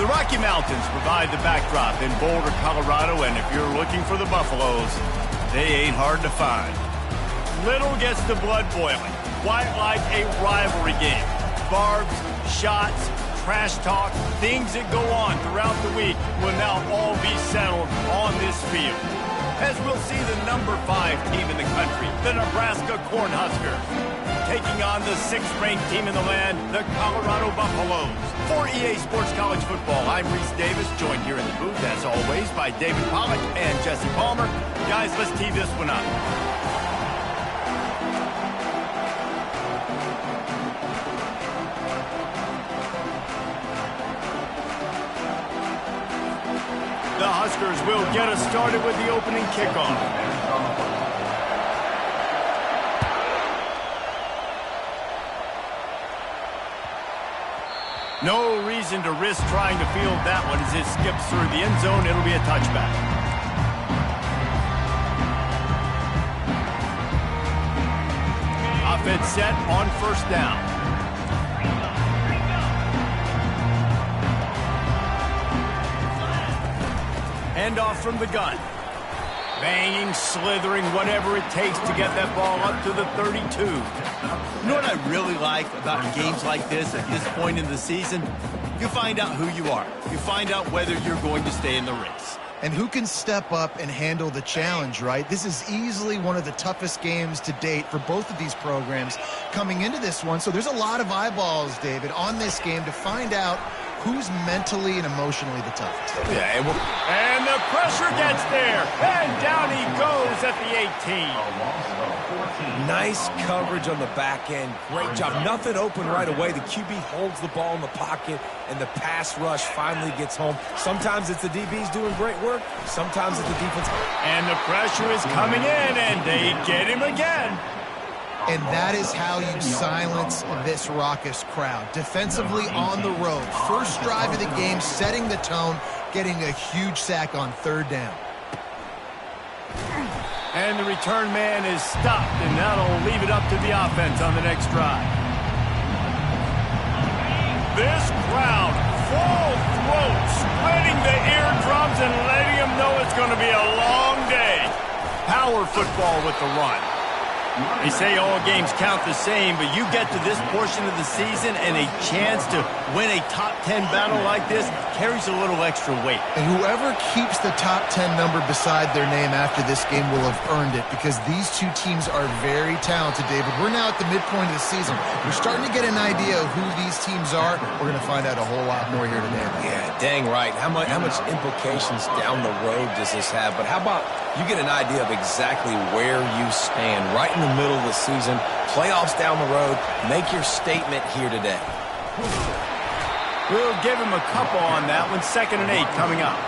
The Rocky Mountains provide the backdrop in Boulder, Colorado, and if you're looking for the Buffaloes, they ain't hard to find. Little gets the blood boiling, quite like a rivalry game. Barbs, shots, trash talk, things that go on throughout the week will now all be settled on this field. As we'll see the number 5 team in the country, the Nebraska Cornhuskers, taking on the 6th-ranked team in the land, the Colorado Buffaloes. For EA Sports College Football, I'm Reese Davis, joined here in the booth, as always, by David Pollack and Jesse Palmer. Guys, let's tee this one up. The Huskers will get us started with the opening kickoff. No reason to risk trying to field that one as it skips through the end zone. It'll be a touchback. Offense set on first down. Handoff from the gun. Banging, slithering, whatever it takes to get that ball up to the 32. You know what I really like about games like this at this point in the season? You find out who you are. You find out whether you're going to stay in the race. And who can step up and handle the challenge, right? This is easily one of the toughest games to date for both of these programs coming into this one. So there's a lot of eyeballs, David, on this game to find out who's mentally and emotionally the toughest. Yeah, and the pressure gets there. And down he goes at the 18. Nice coverage on the back end. Great job. Nothing open right away. The QB holds the ball in the pocket, and the pass rush finally gets home. Sometimes it's the DBs doing great work. Sometimes it's the defense. And the pressure is coming in, and they get him again. And that is how you silence this raucous crowd. Defensively on the road. First drive of the game, setting the tone, getting a huge sack on third down. And the return man is stopped, and that'll leave it up to the offense on the next drive. This crowd, full throat, splitting the eardrums and letting them know it's going to be a long day. Power football with the run. They say all games count the same, but you get to this portion of the season and a chance to win a top 10 battle like this carries a little extra weight. And whoever keeps the top 10 number beside their name after this game will have earned it, because these two teams are very talented, David. We're now at the midpoint of the season. We're starting to get an idea of who these teams are. We're going to find out a whole lot more here today. Yeah, dang right. How much implications down the road does this have? But how about you get an idea of exactly where you stand right in the middle of the season, playoffs down the road, make your statement here today. We'll give him a couple on that one. 2nd and 8 coming up.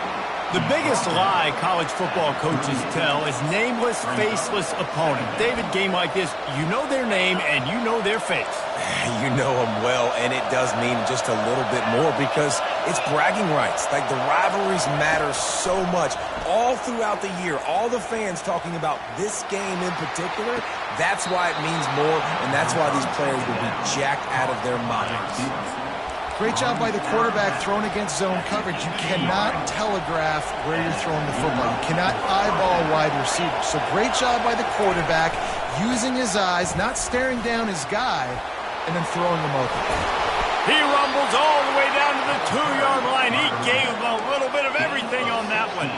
The biggest lie college football coaches tell is nameless, faceless opponent. David, game like this, you know their name and you know their face. You know them well, and it does mean just a little bit more because it's bragging rights. Like, the rivalries matter so much all throughout the year. All the fans talking about this game in particular, that's why it means more, and that's why these players will be jacked out of their minds. Great job by the quarterback thrown against zone coverage. You cannot telegraph where you're throwing the football. You cannot eyeball wide receivers. So great job by the quarterback using his eyes, not staring down his guy, and then throwing them open. He rumbles all the way down to the 2-yard line. He gave him a little bit of everything on that one.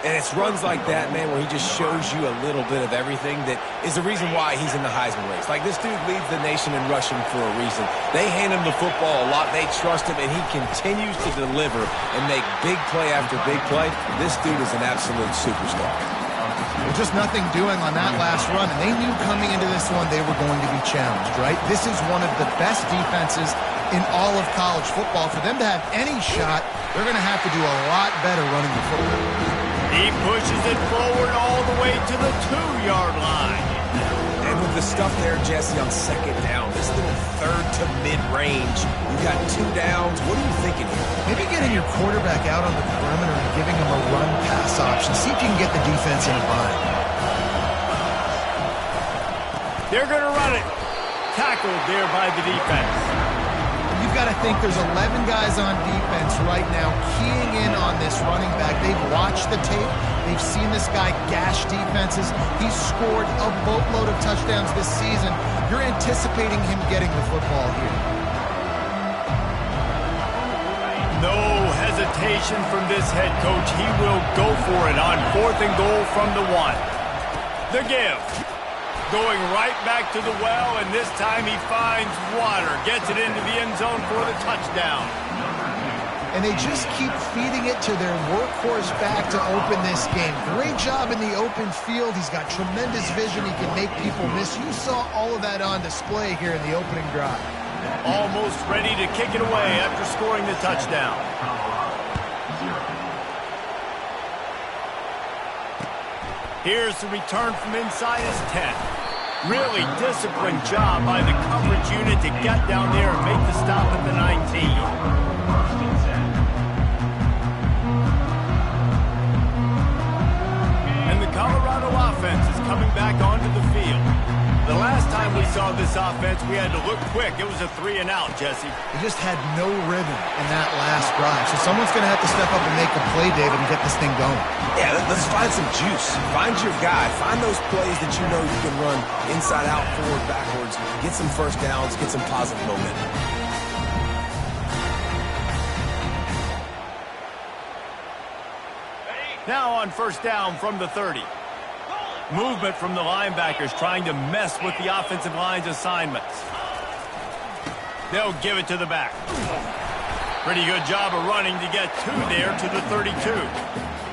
And it's runs like that, man, where he just shows you a little bit of everything that is the reason why he's in the Heisman race. Like, this dude leads the nation in rushing for a reason. They hand him the football a lot. They trust him, and he continues to deliver and make big play after big play. This dude is an absolute superstar. Well, just nothing doing on that last run, and they knew coming into this one they were going to be challenged, right? This is one of the best defenses in all of college football. For them to have any shot, they're going to have to do a lot better running the football. He pushes it forward all the way to the 2-yard line. And with the stuff there, Jesse, on 2nd down, this little third to mid-range, you got 2 downs. What are you thinking here? Maybe getting your quarterback out on the perimeter and giving him a run-pass option. See if you can get the defense in a bind. They're going to run it. Tackled there by the defense. You've got to think there's 11 guys on defense right now keying in on this running back. They've watched the tape. They've seen this guy gash defenses. He's scored a boatload of touchdowns this season. You're anticipating him getting the football here. No hesitation from this head coach. He will go for it on 4th and goal from the 1. The give. Going right back to the well, and this time he finds water. Gets it into the end zone for the touchdown. And they just keep feeding it to their workhorse back to open this game. Great job in the open field. He's got tremendous vision. He can make people miss. You saw all of that on display here in the opening drive. Almost ready to kick it away after scoring the touchdown. Here's the return from inside his 10. Really disciplined job by the coverage unit to get down there and make the stop at the 19. And the Colorado offense is coming back onto the field. The last time we saw this offense, we had to look quick. It was a 3-and-out, Jesse. They just had no rhythm in that last drive. So someone's going to have to step up and make a play, David, and get this thing going. Yeah, let's find some juice. Find your guy. Find those plays that you know you can run inside out, forward, backwards. Get some first downs. Get some positive momentum. Now on 1st down from the 30. Movement from the linebackers trying to mess with the offensive line's assignments. They'll give it to the back. Pretty good job of running to get 2 there to the 32.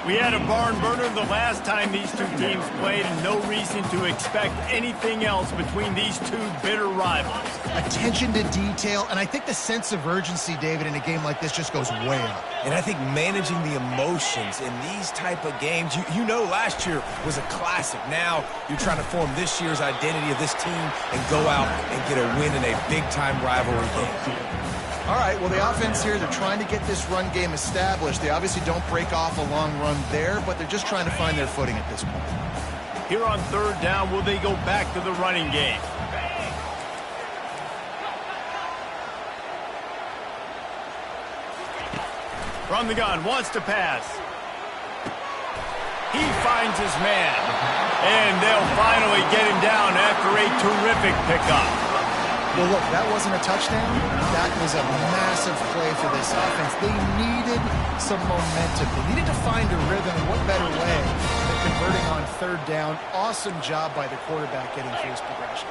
We had a barn burner the last time these two teams played, and no reason to expect anything else between these two bitter rivals. Attention to detail, and I think the sense of urgency, David, in a game like this just goes way up. And I think managing the emotions in these type of games, you know last year was a classic. Now you're trying to form this year's identity of this team and go out and get a win in a big-time rivalry game. All right, well, the offense here, they're trying to get this run game established. They obviously don't break off a long run there, but they're just trying to find their footing at this point. Here on 3rd down, will they go back to the running game? From the gun, wants to pass. He finds his man, and they'll finally get him down after a terrific pickup. Well, look, that wasn't a touchdown. That was a massive play for this offense. They needed some momentum. They needed to find a rhythm. What better way than converting on 3rd down? Awesome job by the quarterback getting through his progression.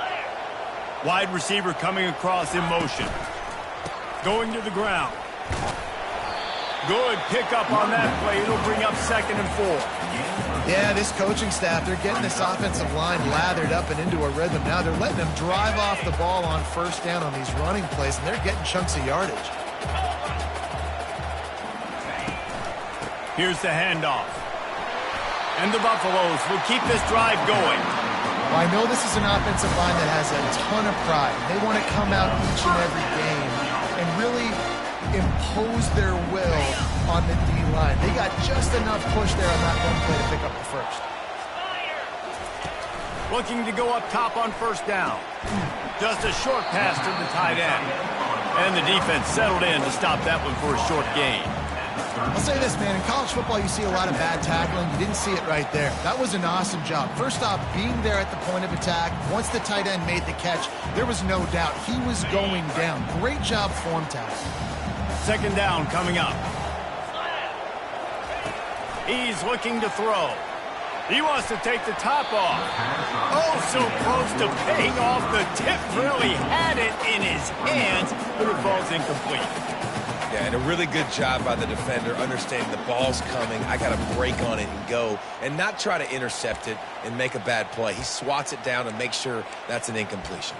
Wide receiver coming across in motion. Going to the ground. Good pickup on that play. It'll bring up 2nd and 4. Yeah, this coaching staff, they're getting this offensive line lathered up and into a rhythm. Now they're letting them drive off the ball on 1st down on these running plays, and they're getting chunks of yardage. Here's the handoff. And the Buffaloes will keep this drive going. Well, I know this is an offensive line that has a ton of pride. They want to come out each and every game and really impose their will on the D-line. They got just enough push there on that one play to pick up the 1st. Looking to go up top on 1st down. Just a short pass to the tight end. And the defense settled in to stop that one for a short gain. I'll say this, man. In college football, you see a lot of bad tackling. You didn't see it right there. That was an awesome job. First off, being there at the point of attack. Once the tight end made the catch, there was no doubt he was going down. Great job form tackling. 2nd down coming up. He's looking to throw. He wants to take the top off. Oh, so close to paying off the tip. Really had it in his hands, but it falls incomplete. Yeah, and a really good job by the defender, understanding the ball's coming. I got to break on it and go, and not try to intercept it and make a bad play. He swats it down and makes sure that's an incompletion.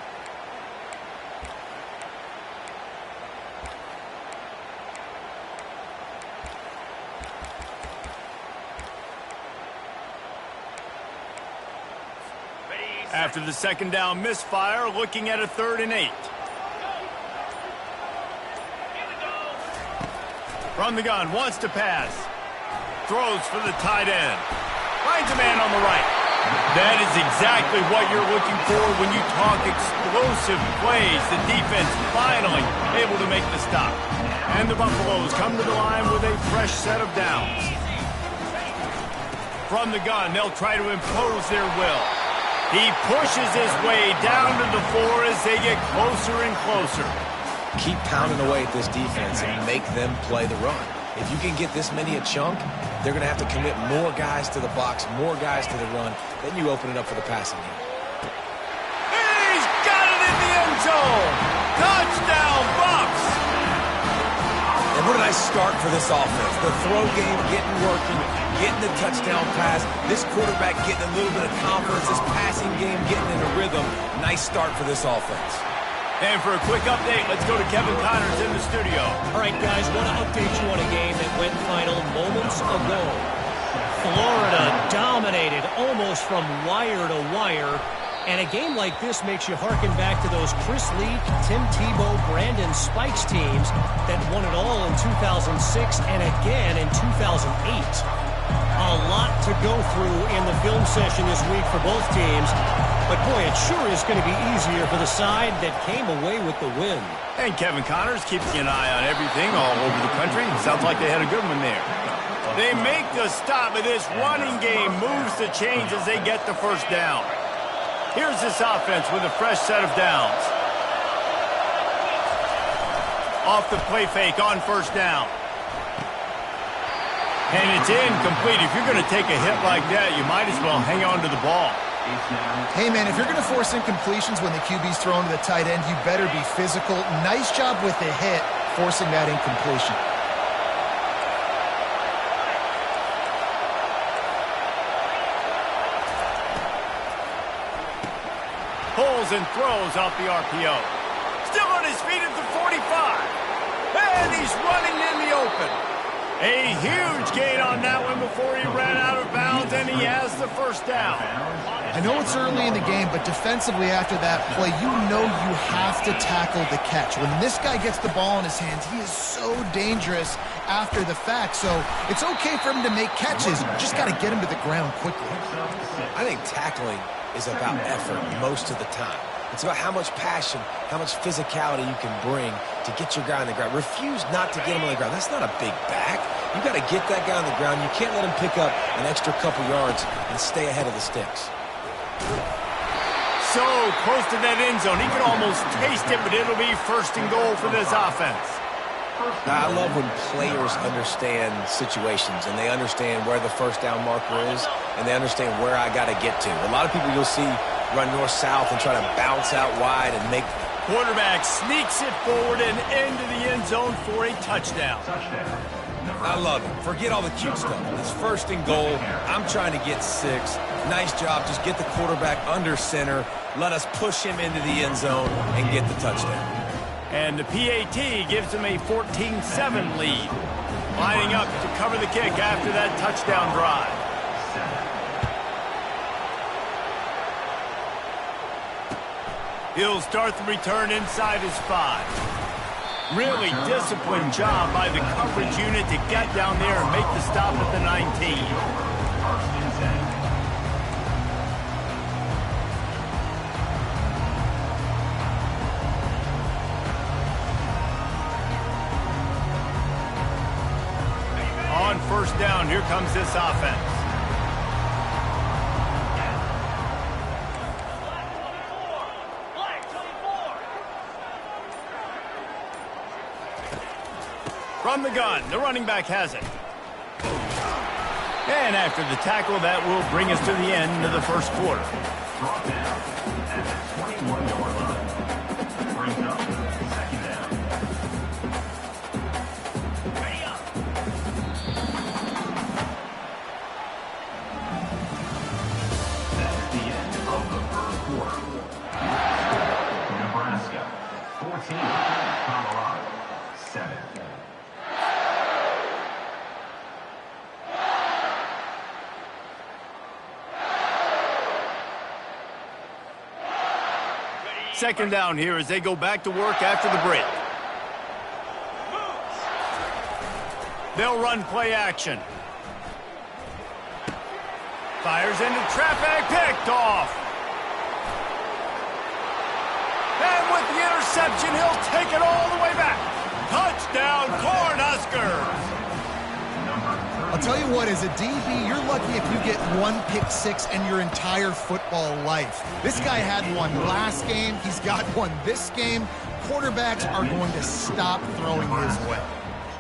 After the 2nd down misfire, looking at a 3rd and 8. From the gun, wants to pass. Throws for the tight end. Finds a man on the right. That is exactly what you're looking for when you talk explosive plays. The defense finally able to make the stop. And the Buffaloes come to the line with a fresh set of downs. From the gun, they'll try to impose their will. He pushes his way down to the floor as they get closer and closer. Keep pounding away at this defense and make them play the run. If you can get this many a chunk, they're going to have to commit more guys to the box, more guys to the run. Then you open it up for the passing game. He's got it in the end zone. Touchdown, Bucs. And what did I start for this offense? The throw game getting working, getting the touchdown pass. This quarterback getting a little bit of confidence. This passing game getting in a rhythm. Nice start for this offense. And for a quick update, let's go to Kevin Connors in the studio. All right, guys, want to update you on a game that went final moments ago. Florida dominated almost from wire to wire. And a game like this makes you harken back to those Chris Leak, Tim Tebow, Brandon Spikes teams that won it all in 2006 and again in 2008. A lot to go through in the film session this week for both teams. But, boy, it sure is going to be easier for the side that came away with the win. And Kevin Connors keeping an eye on everything all over the country. Sounds like they had a good one there. They make the stop, but this running game moves the chains as they get the first down. Here's this offense with a fresh set of downs. Off the play fake on first down. And it's incomplete. If you're going to take a hit like that, you might as well hang on to the ball. Hey, man, if you're going to force incompletions when the QB's thrown to the tight end, you better be physical. Nice job with the hit, forcing that incompletion. Pulls and throws off the RPO. Still on his feet at the 45. And he's running in the open. A huge gain on that one before he ran out of bounds, and he has the first down. I know it's early in the game, but defensively after that play, you know you have to tackle the catch. When this guy gets the ball in his hands, he is so dangerous after the fact. So it's okay for him to make catches. You just got to get him to the ground quickly. I think tackling is about effort most of the time. It's about how much passion, how much physicality you can bring to get your guy on the ground. Refuse not to get him on the ground. That's not a big back. You got to get that guy on the ground. You can't let him pick up an extra couple yards and stay ahead of the sticks. So close to that end zone. He can almost taste it, but it'll be first and goal for this offense. Now, I love when players understand situations and they understand where the first down marker is and they understand where I got to get to. A lot of people you'll see run north-south and try to bounce out wide and make... Quarterback sneaks it forward and into the end zone for a touchdown. I love it. Forget all the cute stuff. It's first and goal. I'm trying to get 6. Nice job. Just get the quarterback under center. Let us push him into the end zone and get the touchdown. And the PAT gives them a 14-7 lead. Lining up to cover the kick after that touchdown drive. He'll start the return inside his 5. Really disciplined job by the coverage unit to get down there and make the stop at the 19. On first down, here comes this offense. From the gun, the running back has it. And after the tackle, that will bring us to the end of the first quarter. That's the end of the first quarter. Nebraska 14, Colorado 7. Second down here as they go back to work after the break. They'll run play action. Fires into traffic, picked off. And with the interception, he'll take it all the way back. Touchdown, Cornhuskers. I'll tell you what, as a DB, you're lucky if you get one pick six in your entire football life. This guy had one last game. He's got one this game. Quarterbacks are going to stop throwing his way.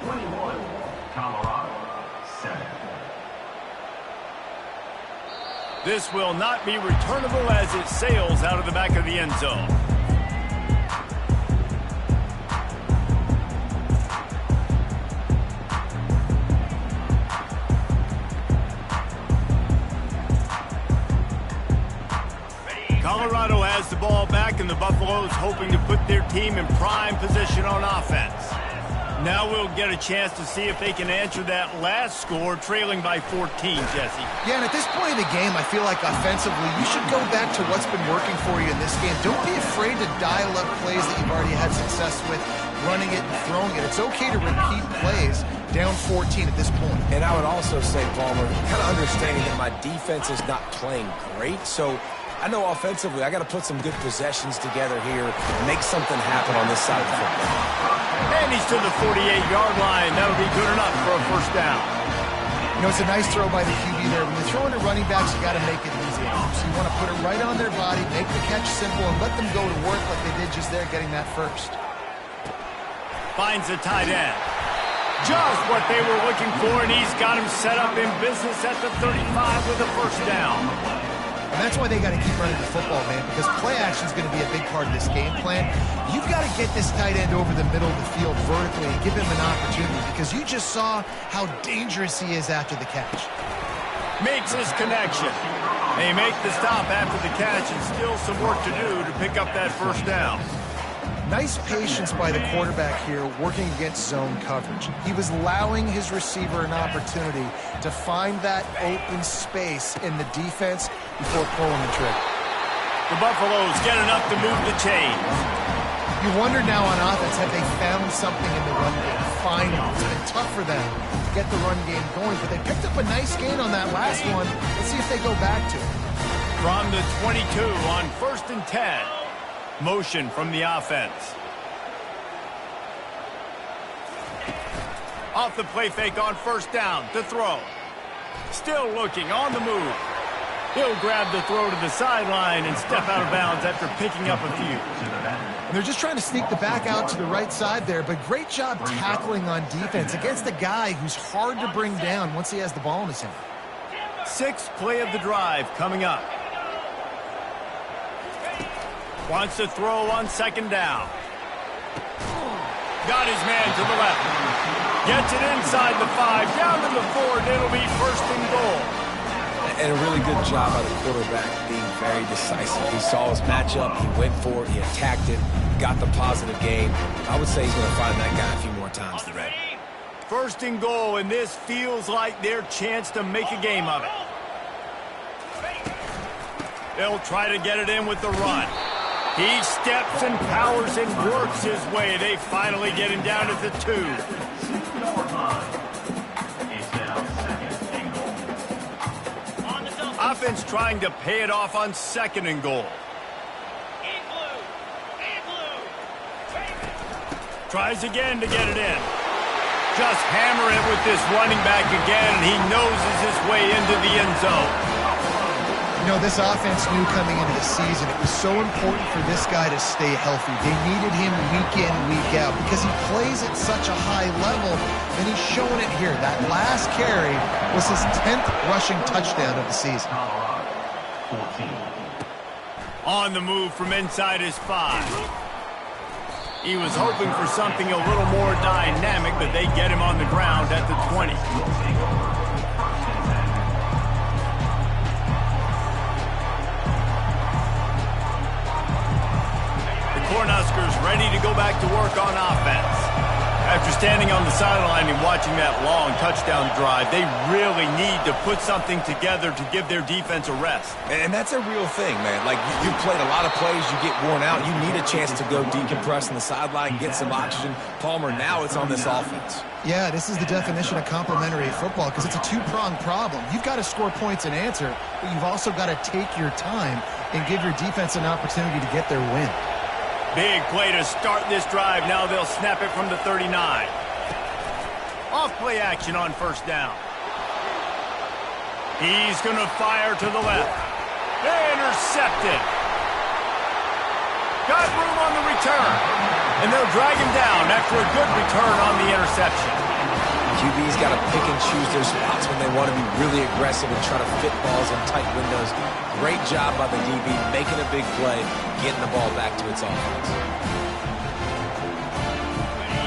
21, Colorado, 7. This will not be returnable as it sails out of the back of the end zone. Colorado has the ball back, and the Buffaloes hoping to put their team in prime position on offense. Now we'll get a chance to see if they can answer that last score, trailing by 14, Jesse. Yeah, and at this point in the game, I feel like offensively, you should go back to what's been working for you in this game. Don't be afraid to dial up plays that you've already had success with, running it and throwing it. It's okay to repeat plays down 14 at this point. And I would also say, Palmer, kind of understanding that my defense is not playing great, so I know offensively I got to put some good possessions together here, make something happen on this side of the football. And he's to the 48-yard line. That'll be good enough for a first down. You know, it's a nice throw by the QB there. When you're throwing to running backs, you got to make it easy. So you want to put it right on their body, make the catch simple, and let them go to work like they did just there, getting that first. Finds the tight end. Just what they were looking for, and he's got him set up in business at the 35 with a first down. And that's why they got to keep running the football, man, because play action is going to be a big part of this game plan. You've got to get this tight end over the middle of the field vertically and give him an opportunity, because you just saw how dangerous he is after the catch. Makes his connection. They make the stop after the catch, and still some work to do to pick up that first down. Nice patience by the quarterback here working against zone coverage. He was allowing his receiver an opportunity to find that open space in the defense before pulling the trigger. The Buffaloes get enough to move the chains. You wonder now on offense, have they found something in the run game? Finally, it's been tough for them to get the run game going, but they picked up a nice gain on that last one. Let's see if they go back to it. From the 22 on 1st and 10. Motion from the offense. Off the play fake on first down to throw. Still looking on the move. He'll grab the throw to the sideline and step out of bounds after picking up a few. And they're just trying to sneak the back out to the right side there, but great job tackling on defense against a guy who's hard to bring down once he has the ball in his hand. 6th play of the drive coming up. Wants to throw on 2nd down. Got his man to the left. Gets it inside the 5, down to the 4, and it'll be 1st and goal. And a really good job by the quarterback being very decisive. He saw his matchup, he went for it, he attacked it, got the positive gain. I would say he's going to find that guy a few more times today. 1st and goal, and this feels like their chance to make a game of it. They'll try to get it in with the run. He steps and powers and works his way. They finally get him down to the 2. Offense trying to pay it off on 2nd and goal. Tries again to get it in. Just hammer it with this running back again, and he noses his way into the end zone. You know, this offense knew coming into the season it was so important for this guy to stay healthy. They needed him week in, week out, because he plays at such a high level, and he's showing it here. That last carry was his 10th rushing touchdown of the season. On the move from inside his 5. He was hoping for something a little more dynamic, but they get him on the ground at the 20. Cornhuskers ready to go back to work on offense. After standing on the sideline and watching that long touchdown drive, they really need to put something together to give their defense a rest. And that's a real thing, man. Like, you played a lot of plays, you get worn out, you need a chance to go decompress on the sideline, get some oxygen. Palmer, now it's on this offense. Yeah, this is the definition of complementary football because it's a two-pronged problem. You've got to score points and answer, but you've also got to take your time and give your defense an opportunity to get their win. Big play to start this drive. Now they'll snap it from the 39. Off play action on first down. He's going to fire to the left. Intercepted. Got room on the return. And they'll drag him down after a good return on the interception. QB's got to pick and choose their spots when they want to be really aggressive and try to fit balls in tight windows. Great job by the DB making a big play, getting the ball back to its offense.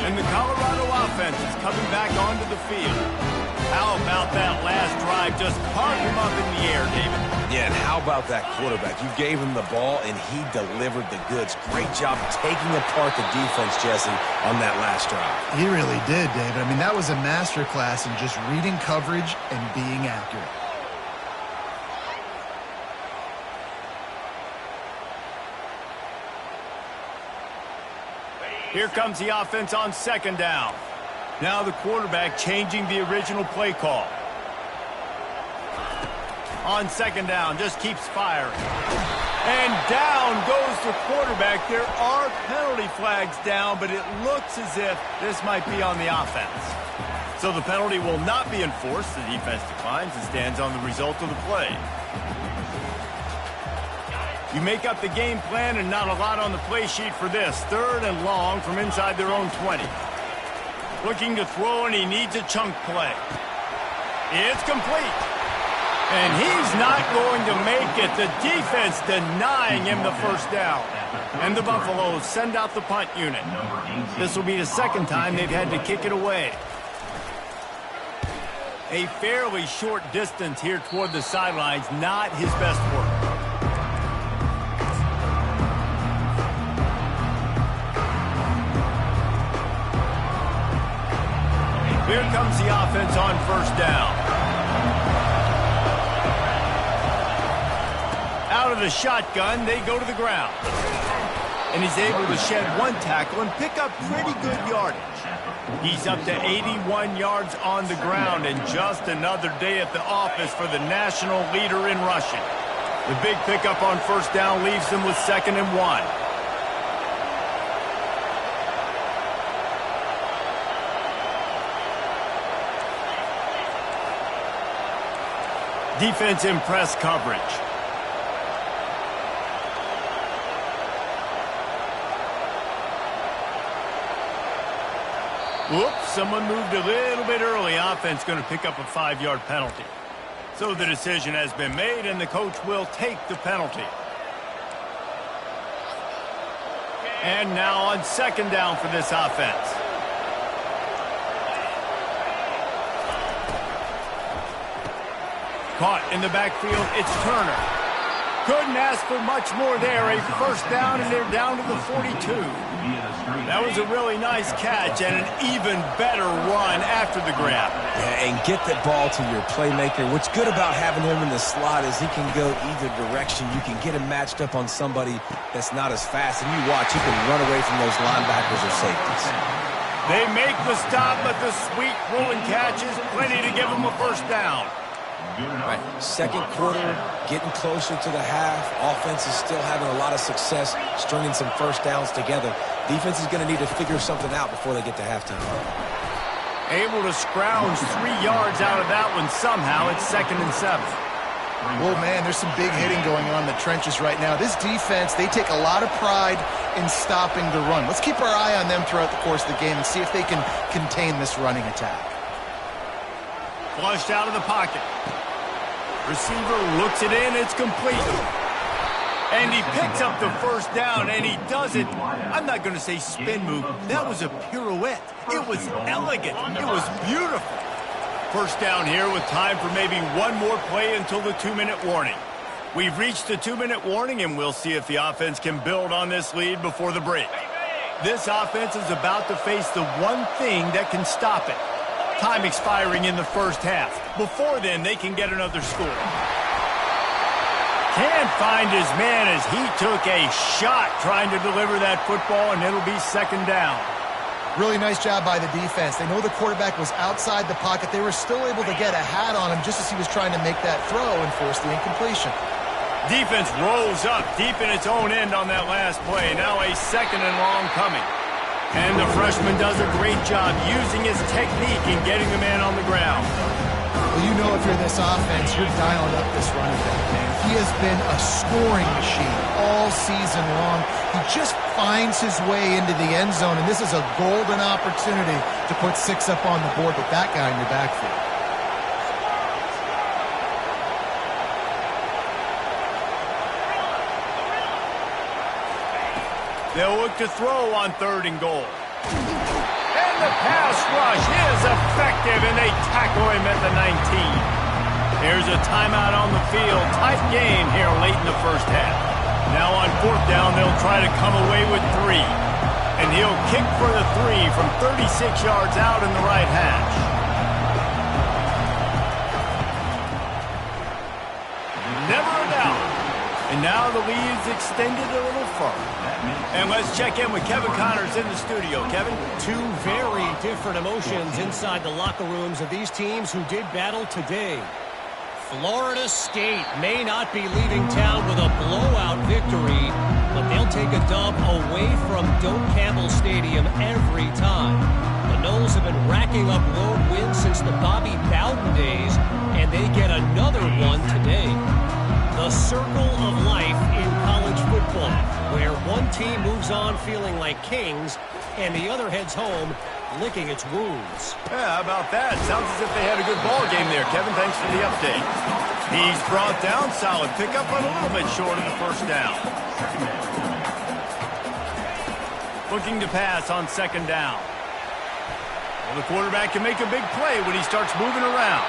And the Colorado offense is coming back onto the field. How about that last drive? Just carved him up in the air, David. Yeah, and how about that quarterback? You gave him the ball, and he delivered the goods. Great job taking apart the defense, Jesse, on that last drive. He really did, David. I mean, that was a masterclass in just reading coverage and being accurate. Here comes the offense on second down. Now the quarterback changing the original play call. On second down, just keeps firing. And down goes the quarterback. There are penalty flags down, but it looks as if this might be on the offense. So the penalty will not be enforced. The defense declines and stands on the result of the play. You make up the game plan and not a lot on the play sheet for this. Third and long from inside their own 20. Looking to throw, and he needs a chunk play. It's complete. And he's not going to make it. The defense denying him the first down. And the Buffaloes send out the punt unit. This will be the second time they've had to kick it away. A fairly short distance here toward the sidelines. Not his best work. Here comes the offense on first down. Out of the shotgun, they go to the ground. And he's able to shed one tackle and pick up pretty good yardage. He's up to 81 yards on the ground, and just another day at the office for the national leader in rushing. The big pickup on first down leaves them with 2nd and 1. Defense in press coverage. Whoops, someone moved a little bit early. Offense going to pick up a 5-yard penalty. So the decision has been made, and the coach will take the penalty. And now on second down for this offense. Caught in the backfield, it's Turner. Couldn't ask for much more there. A first down, and they're down to the 42. That was a really nice catch and an even better run after the grab. Yeah, and get the ball to your playmaker. What's good about having him in the slot is he can go either direction. You can get him matched up on somebody that's not as fast. And you watch, he can run away from those linebackers or safeties. They make the stop, but the sweet rolling catch is plenty to give them a first down. Right. Second quarter, getting closer to the half. Offense is still having a lot of success stringing some first downs together. Defense is going to need to figure something out before they get to halftime. Able to scrounge 3 yards out of that one somehow. It's 2nd and 7. Well, man, there's some big hitting going on in the trenches right now. This defense, they take a lot of pride in stopping the run. Let's keep our eye on them throughout the course of the game and see if they can contain this running attack. Flushed out of the pocket. Receiver looks it in. It's complete. And he picks up the first down, and he does it. I'm not going to say spin move. That was a pirouette. It was elegant. It was beautiful. First down here with time for maybe one more play until the 2-minute warning. We've reached the 2-minute warning, and we'll see if the offense can build on this lead before the break. This offense is about to face the one thing that can stop it. Time expiring in the first half. Before then, they can get another score. Can't find his man as he took a shot trying to deliver that football, and it'll be 2nd down. Really nice job by the defense. They know the quarterback was outside the pocket. They were still able to get a hat on him just as he was trying to make that throw and force the incompletion. Defense rolls up deep in its own end on that last play. Now a 2nd and long coming. And the freshman does a great job using his technique and getting the man on the ground. Well, you know if you're this offense, you're dialing up this running back, man. He has been a scoring machine all season long. He just finds his way into the end zone, and this is a golden opportunity to put 6 up on the board with that guy in your backfield. They'll look to throw on 3rd and goal. And the pass rush is effective, and they tackle him at the 19. Here's a timeout on the field. Tight game here late in the first half. Now on 4th down, they'll try to come away with 3. And he'll kick for the 3 from 36 yards out in the right hash. Never a doubt. And now the lead's extended a little further. And let's check in with Kevin Connors in the studio. Kevin? 2 very different emotions inside the locker rooms of these teams who did battle today. Florida State may not be leaving town with a blowout victory, but they'll take a dub away from Doak Campbell Stadium every time. The Noles have been racking up road wins since the Bobby Bowden days, and they get another one today. The circle of life in college football, where one team moves on feeling like kings and the other heads home licking its wounds. Yeah, how about that? Sounds as if they had a good ball game there, Kevin. Thanks for the update. He's brought down. Solid pickup, but a little bit short of the first down. Looking to pass on 2nd down. Well, the quarterback can make a big play when he starts moving around.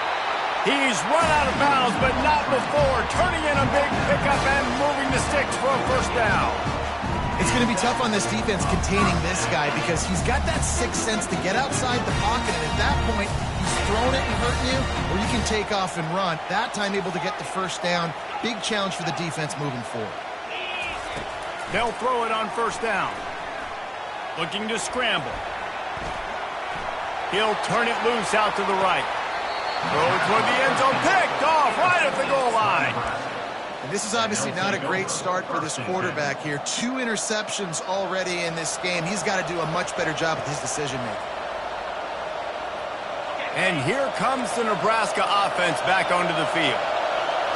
He's run out of bounds, but not before. Turning in a big pickup and moving the sticks for a 1st down. It's going to be tough on this defense containing this guy because he's got that 6th sense to get outside the pocket, and at that point, he's throwing it and hurting you, or you can take off and run. That time able to get the 1st down. Big challenge for the defense moving forward. They'll throw it on 1st down. Looking to scramble. He'll turn it loose out to the right. Throw toward the end zone, picked off right at the goal line. And this is obviously not a great start for this quarterback here. 2 interceptions already in this game. He's got to do a much better job with his decision-making. And here comes the Nebraska offense back onto the field.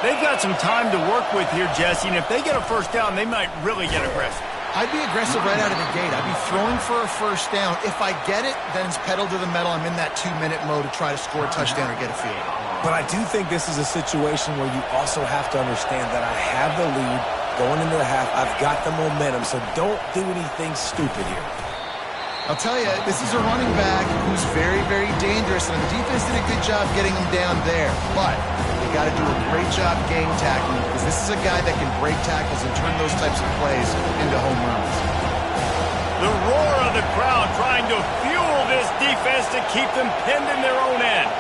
They've got some time to work with here, Jesse, and if they get a 1st down, they might really get aggressive. I'd be aggressive right out of the gate. I'd be throwing for a 1st down. If I get it, then it's pedal to the metal. I'm in that 2-minute mode to try to score a touchdown or get a field. But I do think this is a situation where you also have to understand that I have the lead going into the half. I've got the momentum, so don't do anything stupid here. I'll tell you, this is a running back who's very, very dangerous, and the defense did a good job getting him down there. But they got to do a great job game tackling because this is a guy that can break tackles and turn those types of plays into home runs. The roar of the crowd trying to fuel this defense to keep them pinned in their own end.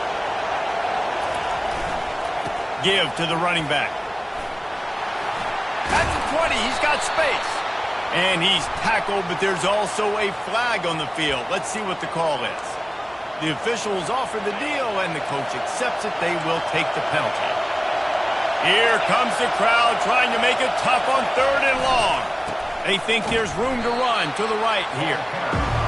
Give to the running back. At the 20, he's got space. And he's tackled, but there's also a flag on the field. Let's see what the call is. The officials offer the deal, and the coach accepts it. They will take the penalty. Here comes the crowd trying to make it tough on 3rd and long. They think there's room to run to the right here.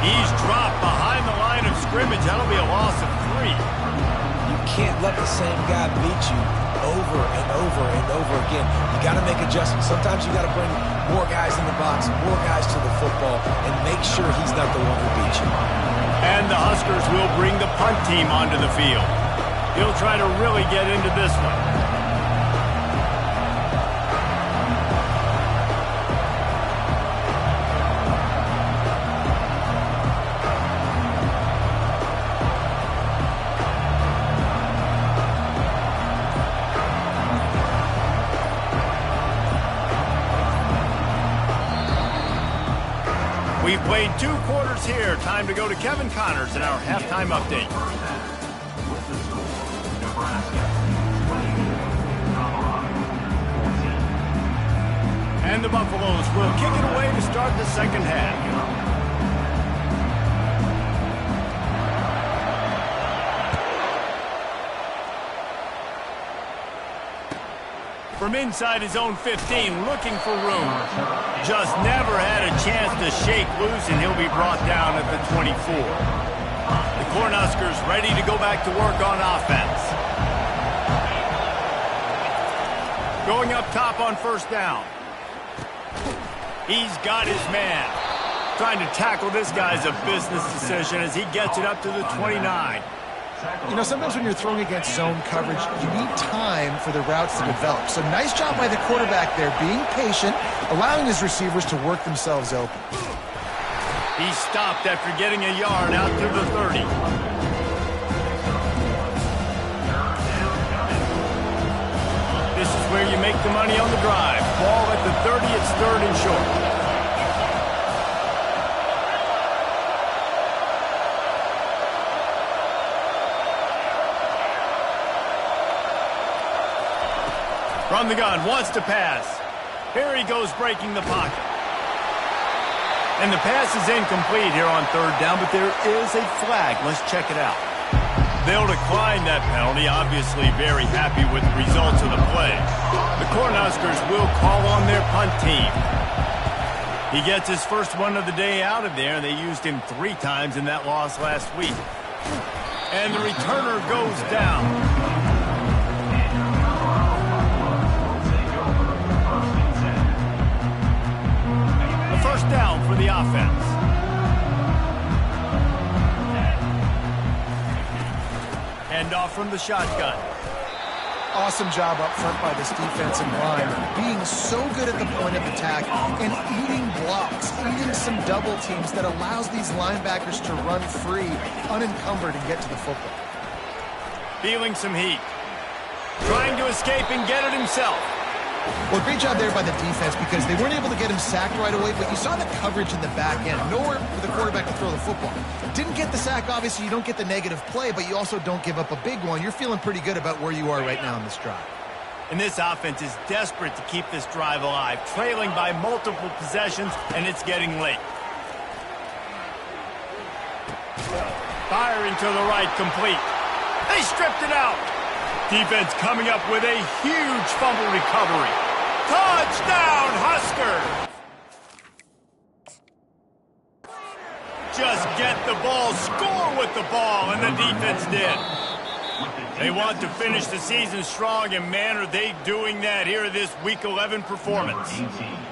He's dropped behind the line of scrimmage. That'll be a loss of 3. You can't let the same guy beat you over and over and over again. You got to make adjustments. Sometimes you got to bring more guys in the box, more guys to the football, and make sure he's not the one who beats you. And the Huskers will bring the punt team onto the field. He'll try to really get into this one. We've played 2 quarters here. Time to go to Kevin Connors in our halftime update. With the score, Nebraska 28, Colorado 14. And the Buffaloes will kick it away to start the second half. From inside his own 15, looking for room. Just never had a chance to shake loose, and he'll be brought down at the 24. The Cornhuskers ready to go back to work on offense. Going up top on first down. He's got his man. Trying to tackle this guy's a business decision as he gets it up to the 29. You know, sometimes when you're throwing against zone coverage, you need time for the routes to develop. So nice job by the quarterback there, being patient, allowing his receivers to work themselves open. He stopped after getting a yard out to the 30. This is where you make the money on the drive. Ball at the 30, it's 3rd and short. From the gun, wants to pass. Here he goes, breaking the pocket. And the pass is incomplete here on 3rd down, but there is a flag. Let's check it out. They'll decline that penalty, obviously very happy with the results of the play. The Cornhuskers will call on their punt team. He gets his first one of the day out of there. They used him 3 times in that loss last week. And the returner goes down. First down for the offense. Hand off from the shotgun. Awesome job up front by this defensive line, being so good at the point of attack and eating blocks, eating some double teams that allows these linebackers to run free, unencumbered, and get to the football. Feeling some heat. Trying to escape and get it himself. Well, great job there by the defense because they weren't able to get him sacked right away, but you saw the coverage in the back end. Nowhere for the quarterback to throw the football. Didn't get the sack, obviously. You don't get the negative play, but you also don't give up a big one. You're feeling pretty good about where you are right now in this drive. And this offense is desperate to keep this drive alive, trailing by multiple possessions, and it's getting late. Firing to the right, complete. They stripped it out. Defense coming up with a huge fumble recovery. Touchdown, Husker! Just get the ball, score with the ball, and the defense did. They want to finish the season strong, and man, are they doing that here this Week 11 performance.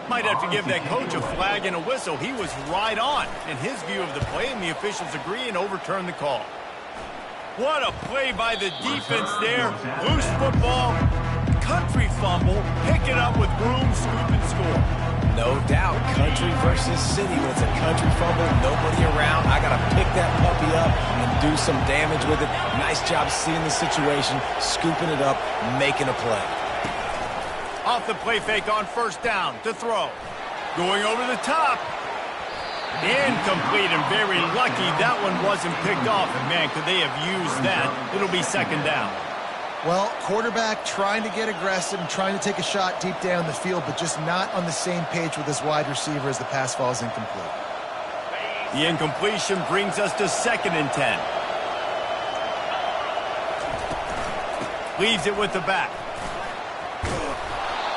Might have to give that coach a flag and a whistle. He was right on in his view of the play, and the officials agree and overturn the call. What a play by the defense there. Loose football, country fumble, pick it up with room, scoop, and score. No doubt, country versus city. When it's a country fumble, nobody around, I got to pick that puppy up and do some damage with it. Nice job seeing the situation, scooping it up, making a play. Off the play fake on first down to throw. Going over the top. Incomplete, and very lucky that one wasn't picked off. And man, could they have used that? It'll be 2nd down. Well, quarterback trying to get aggressive and trying to take a shot deep down the field, but just not on the same page with his wide receiver as the pass falls incomplete. The incompletion brings us to 2nd and 10. Leaves it with the back.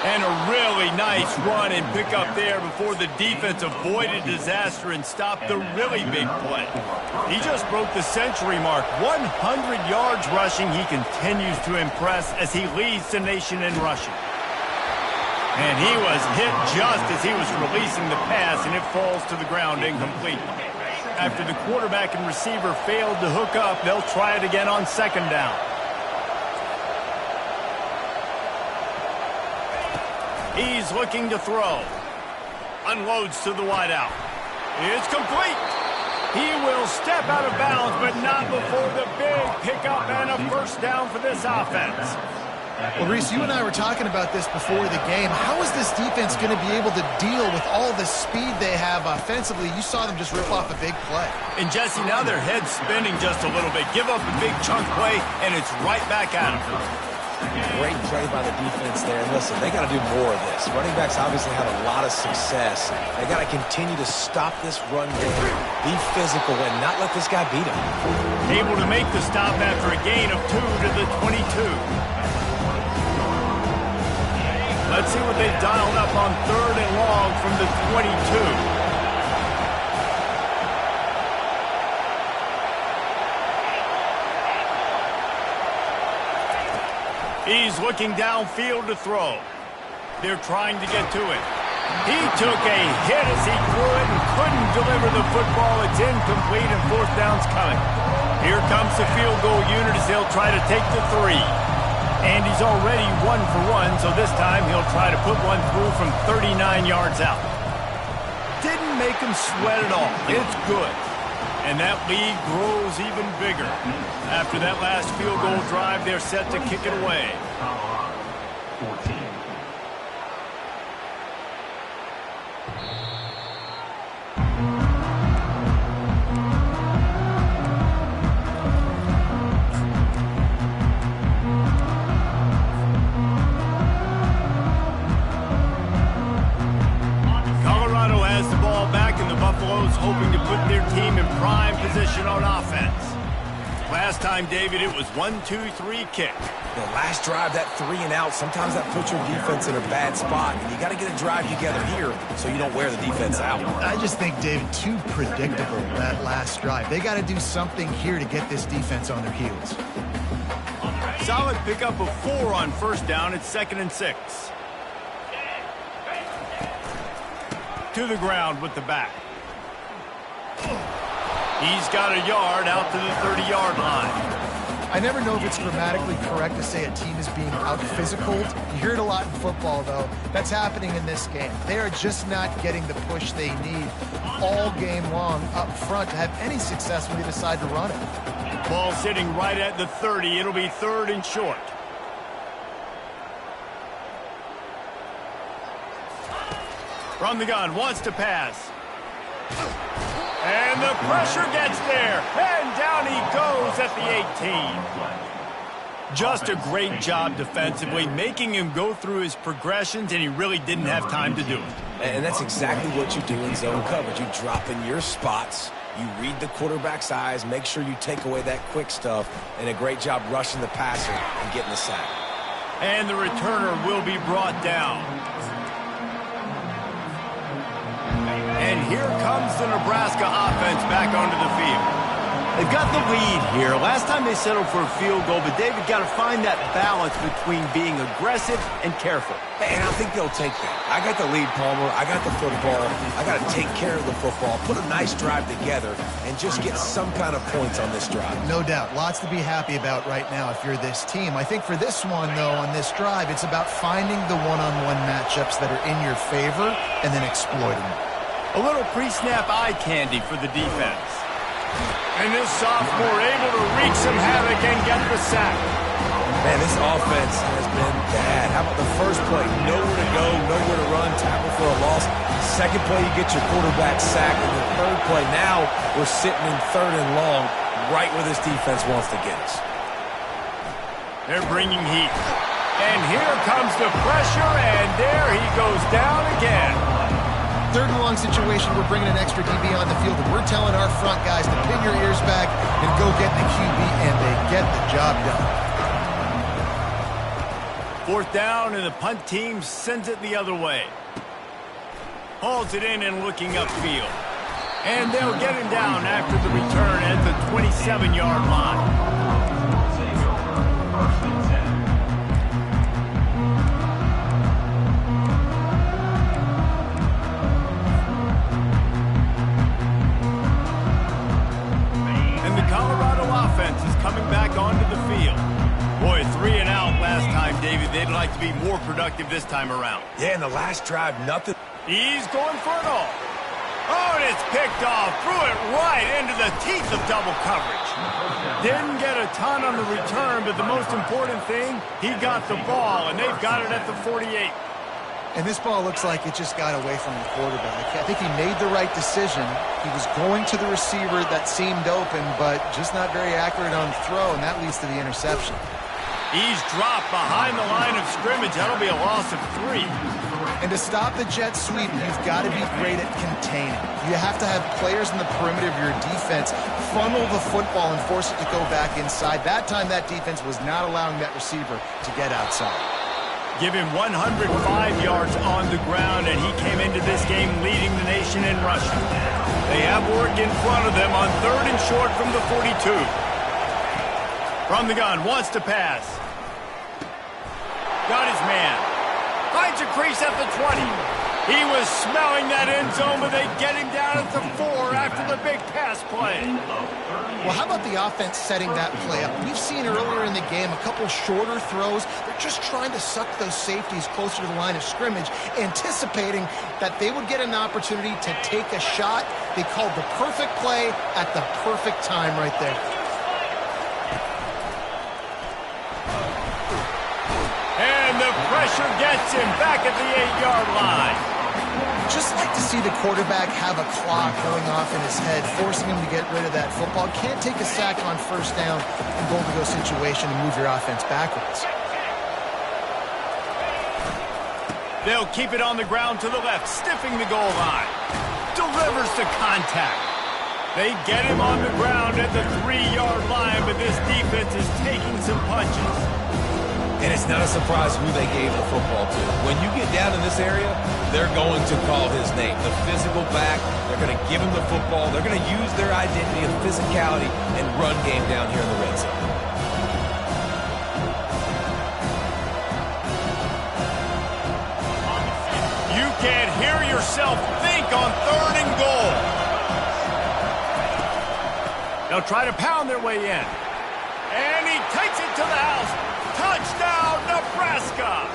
And a really nice run and pick up there before the defense avoided disaster and stopped the really big play. He just broke the century mark. 100 yards rushing. He continues to impress as he leads the nation in rushing. And he was hit just as he was releasing the pass, and it falls to the ground incomplete. After the quarterback and receiver failed to hook up, they'll try it again on 2nd down. He's looking to throw. Unloads to the wideout. It's complete. He will step out of bounds, but not before the big pickup and a first down for this offense. Well, Reese, you and I were talking about this before the game. How is this defense going to be able to deal with all the speed they have offensively? You saw them just rip off a big play. And, Jesse, now their head's spinning just a little bit. Give up a big chunk play, and it's right back at them. Great play by the defense there. And listen, they got to do more of this. Running backs obviously had a lot of success. They got to continue to stop this run game, be physical, and not let this guy beat them. Able to make the stop after a gain of 2 to the 22. Let's see what they've dialed up on 3rd and long from the 22. He's looking downfield to throw. They're trying to get to it. He took a hit as he threw it and couldn't deliver the football. It's incomplete and 4th down's coming. Here comes the field goal unit as they'll try to take the 3. And he's already 1 for 1, so this time he'll try to put one through from 39 yards out. Didn't make him sweat at all. It's good. And that lead grows even bigger. After that last field goal drive, they're set to kick it away. 14. Hoping to put their team in prime position on offense. Last time, David, it was 1-2-3 kick. The last drive, that 3 and out, sometimes that puts your defense in a bad spot. And you got to get a drive together here so you don't wear the defense out. I just think, David, too predictable, that last drive. They got to do something here to get this defense on their heels. Solid pickup of 4 on 1st down. It's 2nd and 6. To the ground with the back. He's got a yard out to the 30-yard line. I never know if it's grammatically correct to say a team is being out-physicaled. You hear it a lot in football, though. That's happening in this game. They are just not getting the push they need all game long up front to have any success when they decide to run it. Ball sitting right at the 30. It'll be 3rd and short. From the gun, wants to pass. And the pressure gets there. And down he goes at the 18. Just a great job defensively, making him go through his progressions, and he really didn't have time to do it. And that's exactly what you do in zone coverage. You drop in your spots, you read the quarterback's eyes, make sure you take away that quick stuff, and a great job rushing the passer and getting the sack. And the returner will be brought down. And here comes the Nebraska offense back onto the field. They've got the lead here. Last time they settled for a field goal, but David got to find that balance between being aggressive and careful. And I think they'll take that. I got the lead, Palmer. I got the football. I got to take care of the football, put a nice drive together, and just get some kind of points on this drive. No doubt. Lots to be happy about right now if you're this team. I think for this one, though, on this drive, it's about finding the one-on-one matchups that are in your favor and then exploiting them. A little pre-snap eye candy for the defense. And this sophomore able to wreak some havoc and get the sack. Man, this offense has been bad. How about the first play? Nowhere to go, nowhere to run, tackle for a loss. Second play, you get your quarterback sacked. And the 3rd play, now we're sitting in 3rd and long, right where this defense wants to get us. They're bringing heat. And here comes the pressure, and there he goes down again. 3rd and long situation, we're bringing an extra DB on the field, and we're telling our front guys to pin your ears back and go get the QB, and they get the job done. 4th down, and the punt team sends it the other way. Hauls it in and looking upfield. And they'll get him down after the return at the 27-yard line. Coming back onto the field. Boy, 3 and out last time, David. They'd like to be more productive this time around. Yeah, in the last drive, nothing. He's going for it all. Oh, and it's picked off. Threw it right into the teeth of double coverage. Didn't get a ton on the return, but the most important thing, he got the ball, and they've got it at the 48. And this ball looks like it just got away from the quarterback. I think he made the right decision. He was going to the receiver that seemed open, but just not very accurate on the throw, and that leads to the interception. He's dropped behind the line of scrimmage. That'll be a loss of 3. And to stop the jet sweep, you've got to be great at containing. You have to have players in the perimeter of your defense funnel the football and force it to go back inside. That time, that defense was not allowing that receiver to get outside. Give him 105 yards on the ground, and he came into this game leading the nation in rushing. They have work in front of them on 3rd and short from the 42. From the gun, wants to pass. Got his man. Finds a crease at the 20. He was smelling that end zone, but they get him down at the 4 after the big pass play. Well, how about the offense setting that play up? We've seen earlier in the game a couple shorter throws. They're just trying to suck those safeties closer to the line of scrimmage, anticipating that they would get an opportunity to take a shot. They called the perfect play at the perfect time right there. And the pressure gets him back at the 8-yard line. Just like to see the quarterback have a clock going off in his head, forcing him to get rid of that football. Can't take a sack on 1st down and goal-to-go situation and move your offense backwards. They'll keep it on the ground to the left, stiffing the goal line. Delivers to contact. They get him on the ground at the 3-yard line, but this defense is taking some punches. And it's not a surprise who they gave the football to. When you get down in this area, they're going to call his name. The physical back, they're going to give him the football. They're going to use their identity of physicality and run game down here in the red zone. You can't hear yourself think on 3rd and goal. They'll try to pound their way in. And he takes it to the house. Touchdown, Nebraska!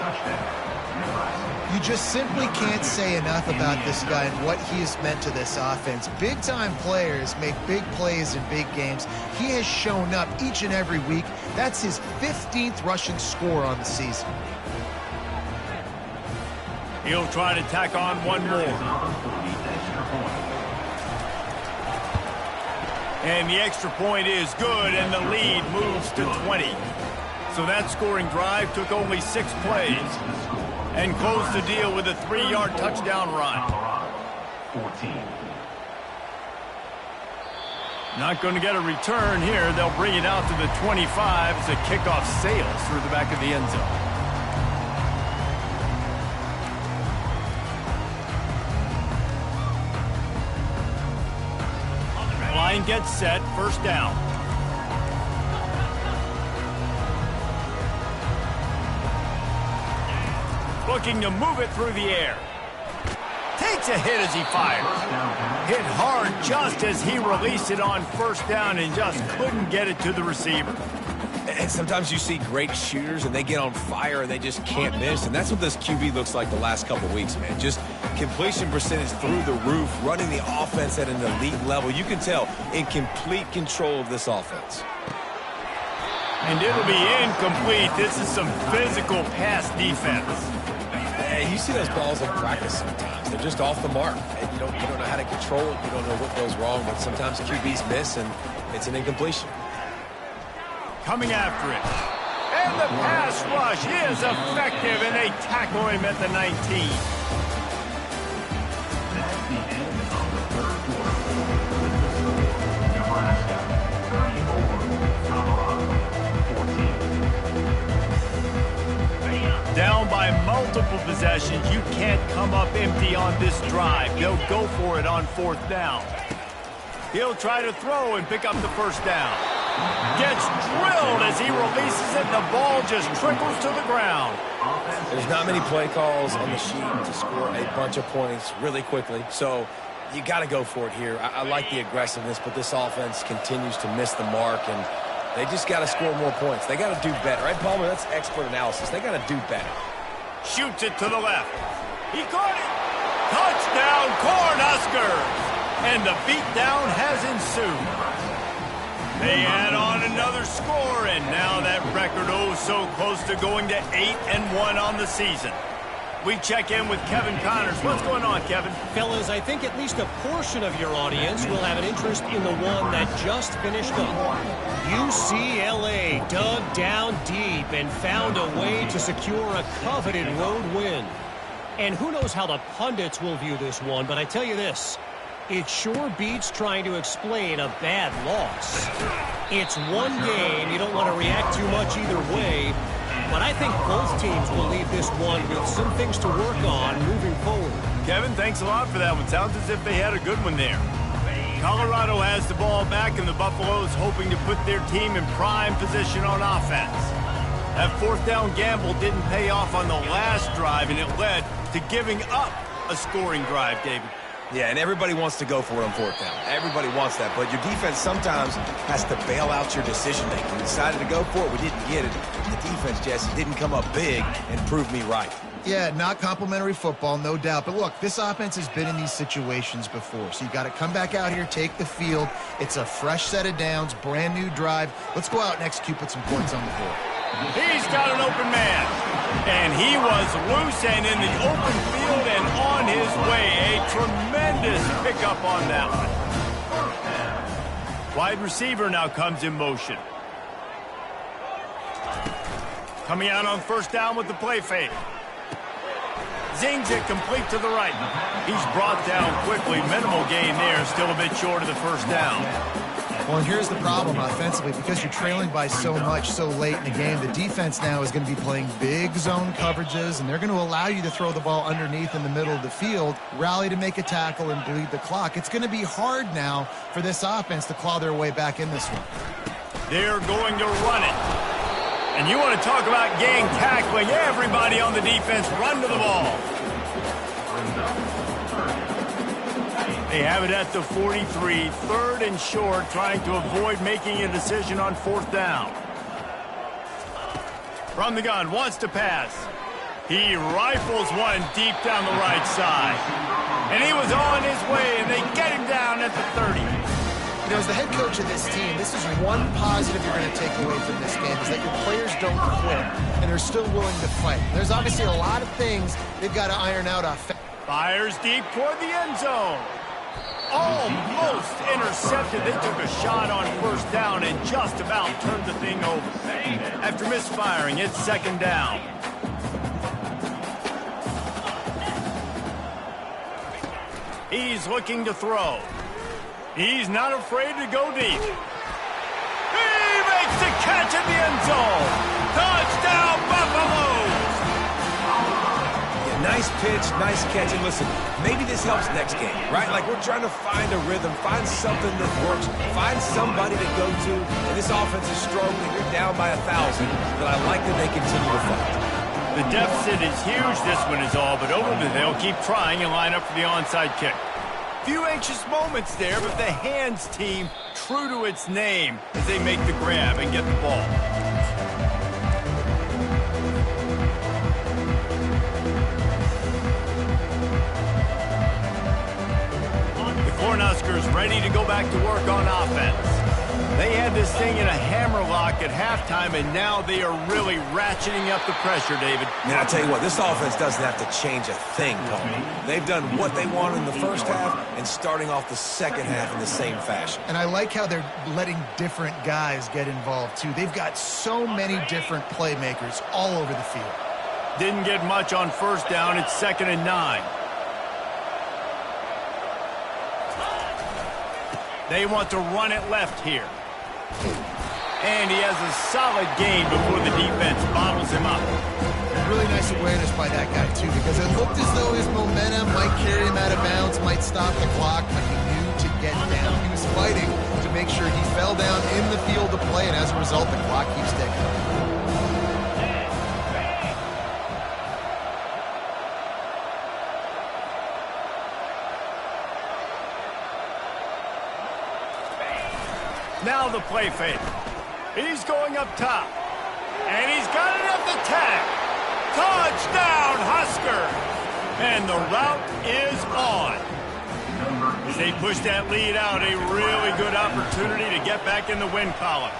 You just simply can't say enough about this guy and what he has meant to this offense. Big-time players make big plays in big games. He has shown up each and every week. That's his 15th rushing score on the season. He'll try to tack on one more. And the extra point is good, and the lead moves to 20. So that scoring drive took only 6 plays and closed the deal with a 3-yard touchdown run. 14. Not going to get a return here. They'll bring it out to the 25 as a kickoff sails through the back of the end zone. Line gets set, 1st down. Looking to move it through the air. Takes a hit as he fires. Hit hard just as he released it on 1st down and just couldn't get it to the receiver. And sometimes you see great shooters and they get on fire and they just can't miss. And that's what this QB looks like the last couple weeks, man. Just completion percentage through the roof, running the offense at an elite level. You can tell in complete control of this offense. And it'll be incomplete. This is some physical pass defense. Hey, you see those balls in practice sometimes. They're just off the mark. And you don't know how to control it. You don't know what goes wrong. But sometimes QBs miss and it's an incompletion. Coming after it. And the pass rush is effective, and they tackle him at the 19. That's the end of the 3rd quarter. Nebraska 30 over Colorado 14. Down by multiple possessions, you can't come up empty on this drive. They'll go for it on 4th down. He'll try to throw and pick up the 1st down. Gets drilled as he releases it, and the ball just trickles to the ground. There's not many play calls on the sheet to score a bunch of points really quickly, so you got to go for it here. I like the aggressiveness, but this offense continues to miss the mark, and they just got to score more points. They got to do better. Right, Palmer? That's expert analysis. They got to do better. Shoots it to the left. He caught it. Touchdown, Cornhuskers! And the beatdown has ensued. They add on another score, and now that record so close to going to 8-1 on the season. We check in with Kevin Connors. What's going on, Kevin? Fellas, I think at least a portion of your audience will have an interest in the one that just finished up. UCLA dug down deep and found a way to secure a coveted road win. And who knows how the pundits will view this one, but I tell you this. It sure beats trying to explain a bad loss. It's one game. You don't want to react too much either way. But I think both teams will leave this one with some things to work on moving forward. Kevin, thanks a lot for that one. Sounds as if they had a good one there. Colorado has the ball back, and the Buffaloes hoping to put their team in prime position on offense. That fourth down gamble didn't pay off on the last drive, and it led to giving up a scoring drive, David. Yeah, and everybody wants to go for it on fourth down. Everybody wants that, but your defense sometimes has to bail out your decision-making. We decided to go for it. We didn't get it. The defense, Jesse, didn't come up big and prove me right. Yeah, not complimentary football, no doubt. But look, this offense has been in these situations before. So you got to come back out here, take the field. It's a fresh set of downs, brand new drive. Let's go out and execute, put some points on the board. He's got an open man. And he was loose and in the open field and on his way. A tremendous pickup on that one. Wide receiver now comes in motion. Coming out on first down with the play fake. Zings it complete to the right. He's brought down quickly. Minimal gain there. Still a bit short of the first down. Well, and here's the problem offensively. Because you're trailing by so much so late in the game, the defense now is going to be playing big zone coverages, and they're going to allow you to throw the ball underneath in the middle of the field, rally to make a tackle, and bleed the clock. It's going to be hard now for this offense to claw their way back in this one. They're going to run it. And you want to talk about gang tackling. Everybody on the defense run to the ball. They have it at the 43, third and short, trying to avoid making a decision on fourth down. From the gun, wants to pass. He rifles one deep down the right side. And he was on his way, and they get him down at the 30. You know, as the head coach of this team, this is one positive you're going to take away from this game, is that your players don't quit, and they're still willing to fight. There's obviously a lot of things they've got to iron out offensively. Fires deep toward the end zone. Almost intercepted. They took a shot on first down and just about turned the thing over. After misfiring, it's second down. He's looking to throw. He's not afraid to go deep. He makes the catch in the end zone. Touchdown, Buffaloes! Yeah, nice pitch, nice catch. And listen, maybe this helps next game, right? Like we're trying to find a rhythm, find something that works, find somebody to go to. And this offense is struggling. You're down by 1,000, but I like that they continue to fight. The deficit is huge, this one is all, but over they'll keep trying and line up for the onside kick. Few anxious moments there, but the hands team true to its name as they make the grab and get the ball. The Cornhuskers ready to go back to work on offense. They had this thing in a hammerlock at halftime, and now they are really ratcheting up the pressure, David. And I tell you what, this offense doesn't have to change a thing, Paul. They've done what they want in the first half and starting off the second half in the same fashion. And I like how they're letting different guys get involved, too. They've got so many different playmakers all over the field. Didn't get much on first down. It's 2nd and 9. They want to run it left here. And he has a solid gain before the defense bottles him up. Really nice awareness by that guy, too, because it looked as though his momentum might carry him out of bounds, might stop the clock, but he knew to get down. He was fighting to make sure he fell down in the field to play, and as a result, the clock keeps ticking. Now the play fake. He's going up top. And he's got it at the tag. Touchdown, Husker! And the route is on. As they push that lead out, a really good opportunity to get back in the win column.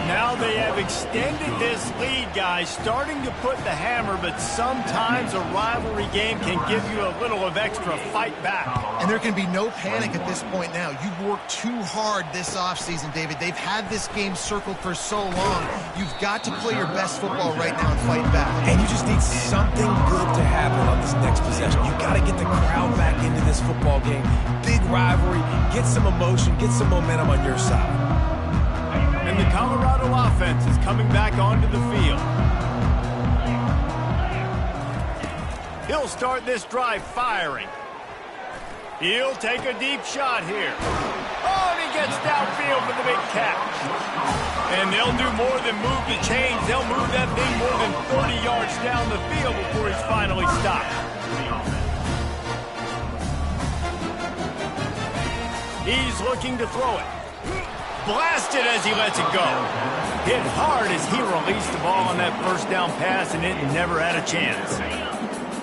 Now they have extended this lead, guys, starting to put the hammer, but sometimes a rivalry game can give you a little of extra fight back. And there can be no panic at this point now. You've worked too hard this offseason, David. They've had this game circled for so long. You've got to play your best football right now and fight back. And you just need something good to happen on this next possession. You've got to get the crowd back into this football game. Big rivalry. Get some emotion. Get some momentum on your side. And the Colorado offense is coming back onto the field. They'll start this drive firing. He'll take a deep shot here. Oh, and he gets downfield for the big catch. And they'll do more than move the chains. They'll move that thing more than 30 yards down the field before he's finally stopped. He's looking to throw it. Blasted as he lets it go. Hit hard as he released the ball on that first down pass, and it never had a chance.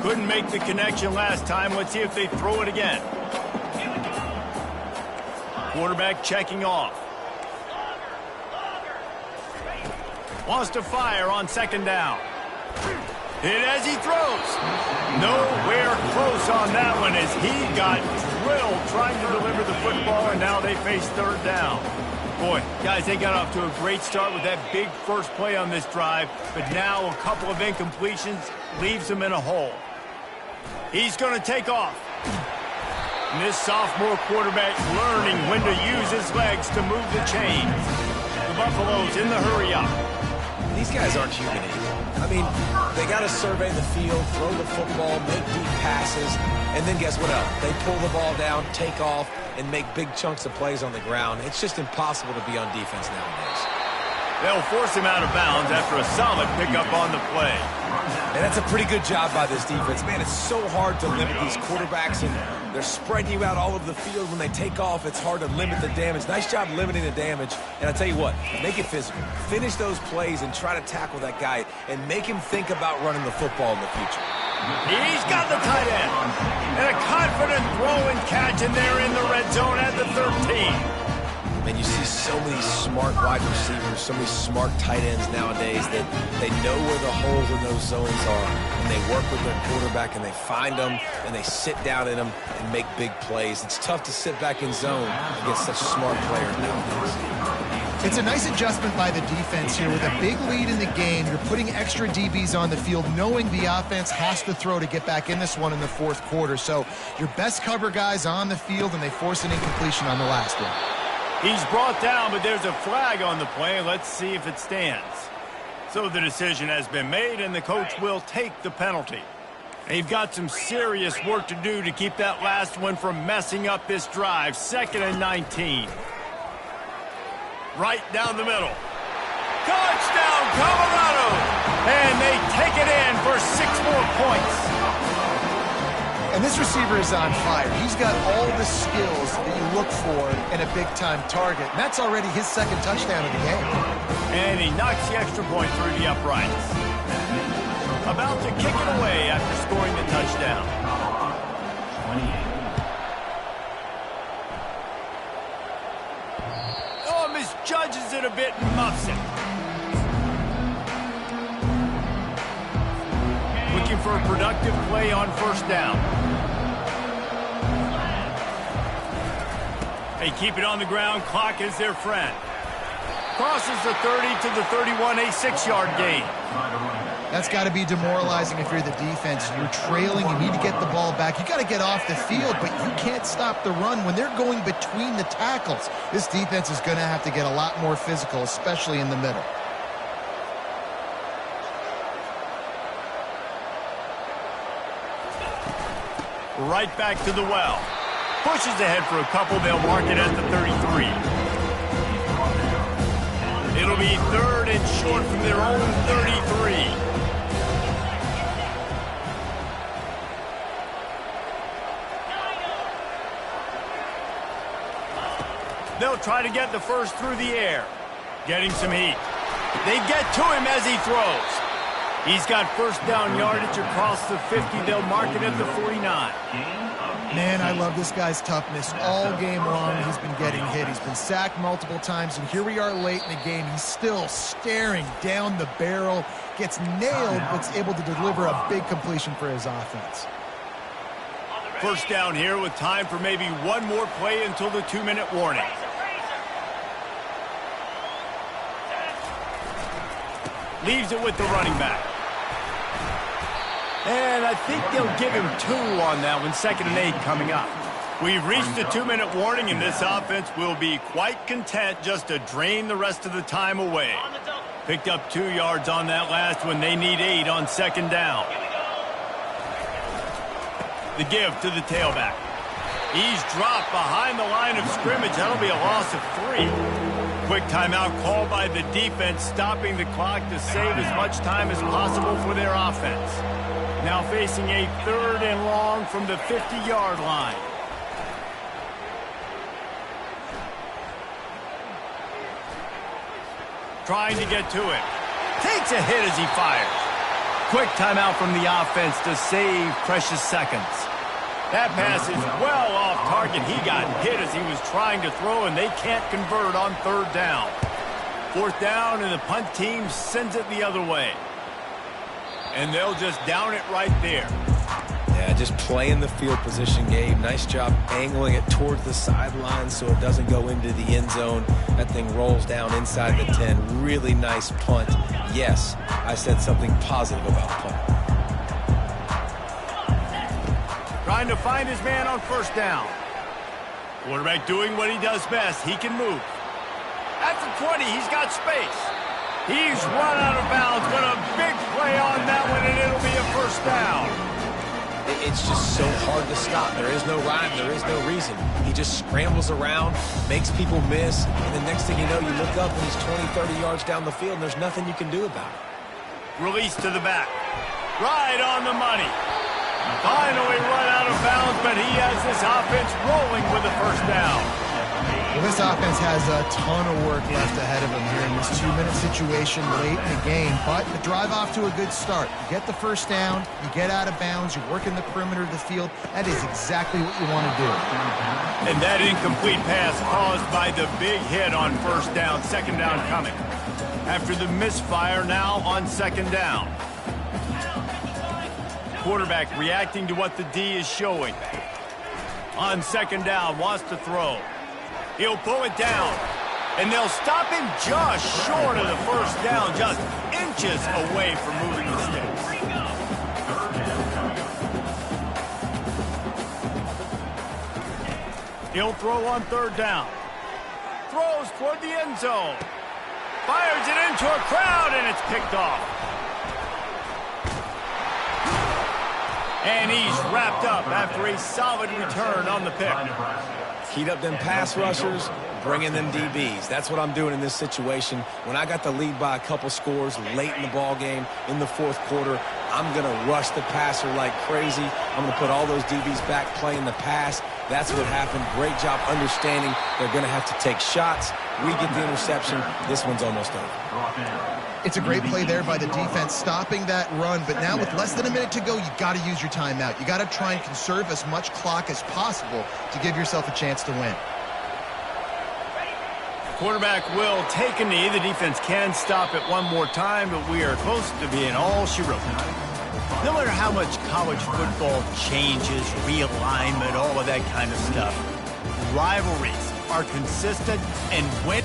Couldn't make the connection last time. Let's see if they throw it again. Quarterback checking off. Wants to fire on second down. Hit as he throws. Nowhere close on that one as he got drilled trying to deliver the football, and now they face third down. Boy, guys, they got off to a great start with that big first play on this drive, but now a couple of incompletions leaves them in a hole. He's going to take off. And this sophomore quarterback learning when to use his legs to move the chains. The Buffaloes in the hurry-up. These guys aren't human anymore. I mean, they got to survey the field, throw the football, make deep passes, and then guess what else? They pull the ball down, take off, and make big chunks of plays on the ground. It's just impossible to be on defense nowadays. They'll force him out of bounds after a solid pickup on the play. And that's a pretty good job by this defense. Man, it's so hard to limit these quarterbacks, and they're spreading you out all over the field. When they take off, it's hard to limit the damage. Nice job limiting the damage. And I tell you what, make it physical. Finish those plays and try to tackle that guy and make him think about running the football in the future. He's got the tight end. And a confident throw and catch, and they're in the red zone at the 13. And you see so many smart wide receivers, so many smart tight ends nowadays that they know where the holes in those zones are, and they work with their quarterback, and they find them, and they sit down in them and make big plays. It's tough to sit back in zone against such smart players nowadays. It's a nice adjustment by the defense here. With a big lead in the game, you're putting extra DBs on the field, knowing the offense has to throw to get back in this one in the fourth quarter. So your best cover guys on the field, and they force an incompletion on the last one. He's brought down, but there's a flag on the play. Let's see if it stands. So the decision has been made, and the coach will take the penalty. They've got some serious work to do to keep that last one from messing up this drive. 2nd and 19. Right down the middle. Touchdown, Colorado! And they take it in for 6 more points. And this receiver is on fire. He's got all the skills that you look for in a big-time target. And that's already his 2nd touchdown of the game. And he knocks the extra point through the uprights. About to kick it away after scoring the touchdown. 28. Oh, misjudges it a bit and muffs it. Looking for a productive play on first down. They keep it on the ground. Clock is their friend. Crosses the 30 to the 31, a 6-yard gain. That's got to be demoralizing if you're the defense. You're trailing. You need to get the ball back. You got to get off the field, but you can't stop the run when they're going between the tackles. This defense is going to have to get a lot more physical, especially in the middle. Right back to the well. Pushes ahead for a couple. They'll mark it at the 33. It'll be 3rd and short from their own 33. They'll try to get the first through the air. Getting some heat. They get to him as he throws. He's got first down yardage across the 50. They'll mark it at the 49. Man, I love this guy's toughness. All game long, he's been getting hit. He's been sacked multiple times, and here we are late in the game. He's still staring down the barrel, gets nailed, but's able to deliver a big completion for his offense. First down here with time for maybe one more play until the 2-minute warning. Leaves it with the running back. And I think they'll give him 2 on that one. 2nd and 8 coming up. We've reached the 2-minute warning, and this offense will be quite content just to drain the rest of the time away. Picked up 2 yards on that last one. They need 8 on 2nd down. The give to the tailback. He's dropped behind the line of scrimmage. That'll be a loss of 3. Quick timeout called by the defense, stopping the clock to save as much time as possible for their offense. Now facing a 3rd and long from the 50-yard line. Trying to get to it. Takes a hit as he fires. Quick timeout from the offense to save precious seconds. That pass is well off target. He got hit as he was trying to throw, and they can't convert on 3rd down. 4th down, and the punt team sends it the other way. And they'll just down it right there. Yeah, just playing the field position, Gabe. Nice job angling it towards the sideline so it doesn't go into the end zone. That thing rolls down inside the 10. Really nice punt. Yes, I said something positive about punt. Trying to find his man on 1st down. Quarterback doing what he does best. He can move. At the 20, he's got space. He's run out of bounds, but a big play on that one, and it'll be a 1st down. It's just so hard to stop. There is no rhyme. There is no reason. He just scrambles around, makes people miss, and the next thing you know, you look up and he's 20, 30 yards down the field, and there's nothing you can do about it. Release to the back. Right on the money. Finally run out of bounds, but he has this offense rolling with a 1st down. Well, this offense has a ton of work left ahead of them here in this 2-minute situation late in the game, but the drive off to a good start. You get the 1st down, you get out of bounds, you work in the perimeter of the field. That is exactly what you want to do. And that incomplete pass caused by the big hit on 1st down, 2nd down coming. After the misfire, now on 2nd down. Quarterback reacting to what the D is showing. On 2nd down, wants to throw. He'll pull it down, and they'll stop him just short of the 1st down, just inches away from moving the sticks. He'll throw on 3rd down. Throws toward the end zone. Fires it into a crowd, and it's picked off. And he's wrapped up after a solid return on the pick. Heat up them pass rushers, bring in them DBs. That's what I'm doing in this situation. When I got the lead by a couple scores late in the ball game in the 4th quarter, I'm going to rush the passer like crazy. I'm going to put all those DBs back playing the pass. That's what happened. Great job understanding they're going to have to take shots. We get the interception. This one's almost over. It's a great play there by the defense, stopping that run. But now with less than a minute to go, you got to use your timeout. You got to try and conserve as much clock as possible to give yourself a chance to win. Quarterback will take a knee. The defense can stop it one more time, but we are close to being all she wrote. No matter how much college football changes, realignment, all of that kind of stuff, rivalries are consistent and win.